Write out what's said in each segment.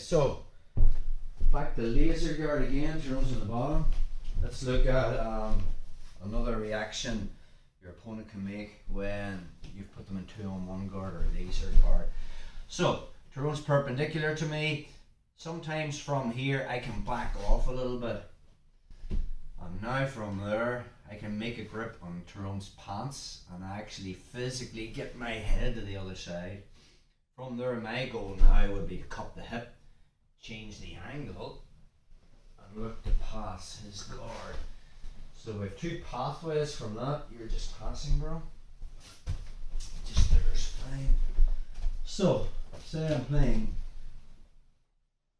so back to laser guard again, Jerome's on the bottom. Let's look at another reaction your opponent can make when you've put them in 2-on-1 guard or laser guard. So, Tyrone's perpendicular to me. Sometimes from here I can back off a little bit. And now from there I can make a grip on Tyrone's pants and actually physically get my head to the other side. From there my goal now would be to cup the hip, change the angle and look to pass his guard. So we have two pathways from that. You're just passing, bro. Just there's fine. So, say I'm playing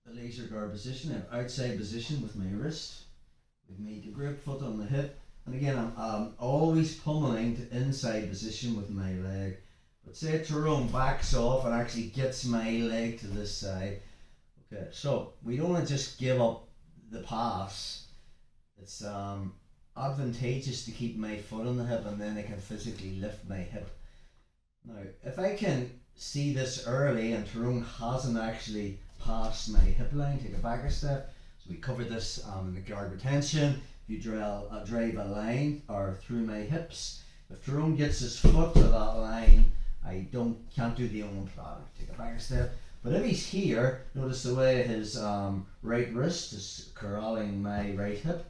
the laser guard position, I'm outside position with my wrist. We've made the grip, foot on the hip. And again, I'm always pummeling to inside position with my leg. But say Tyrone backs off and actually gets my leg to this side. Okay, so we don't want to just give up the pass. It's advantageous to keep my foot on the hip and then I can physically lift my hip. Now, if I can see this early and Tyrone hasn't actually passed my hip line, take it back a step. So we covered this in the guard retention. You drive a line or through my hips. If Tyrone gets his foot to that line, I can't do the Omoplata. Take it back a step. But if he's here, notice the way his right wrist is corralling my right hip.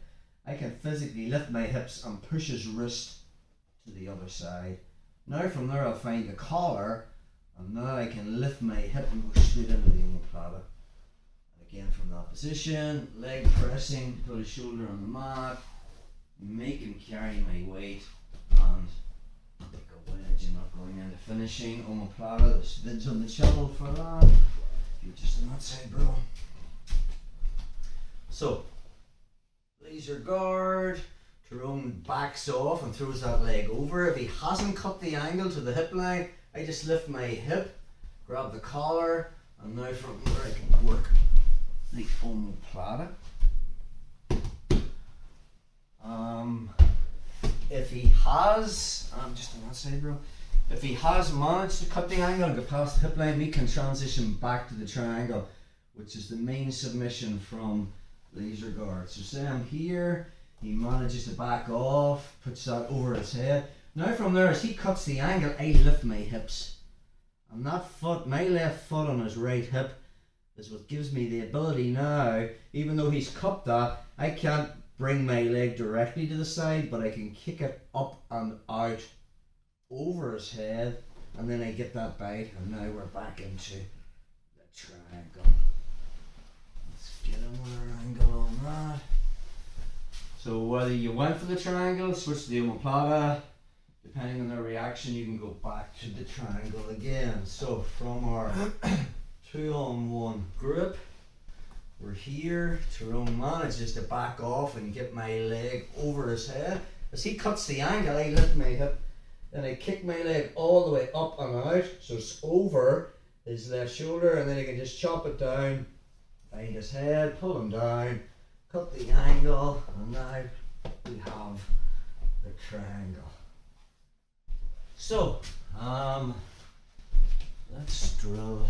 I can physically lift my hips and push his wrist to the other side. Now from there I'll find the collar, and now I can lift my hip and go straight into the Omoplata. And again from that position, leg pressing, put his shoulder on the mat, make him carry my weight, and take a wedge. I'm not going into finishing Omoplata. There's vids on the channel for that. You're just on that side, bro. So, laser guard. Tyrone backs off and throws that leg over. If he hasn't cut the angle to the hip line, I just lift my hip, grab the collar, and now from there I can work the Omoplata. If he has, I'm just on that side, bro. If he has managed to cut the angle and get past the hip line, we can transition back to the triangle, which is the main submission from laser guard. So say I'm here, he manages to back off, puts that over his head. Now from there, as he cuts the angle, I lift my hips. And that foot, my left foot on his right hip, is what gives me the ability now, even though he's cut that, I can't bring my leg directly to the side, but I can kick it up and out over his head, and then I get that bite, and now we're back into the triangle. Let's get another angle on that. So whether you went for the triangle, switch to the Omoplata, depending on their reaction, you can go back to the triangle again. So from our 2-on-1 grip, we're here. Tyrone manages to back off and get my leg over his head. As he cuts the angle, I lift my hip, and I kick my leg all the way up and out, so it's over his left shoulder, and then I can just chop it down, find his head, pull him down, cut the angle, and now we have the triangle. So, let's drill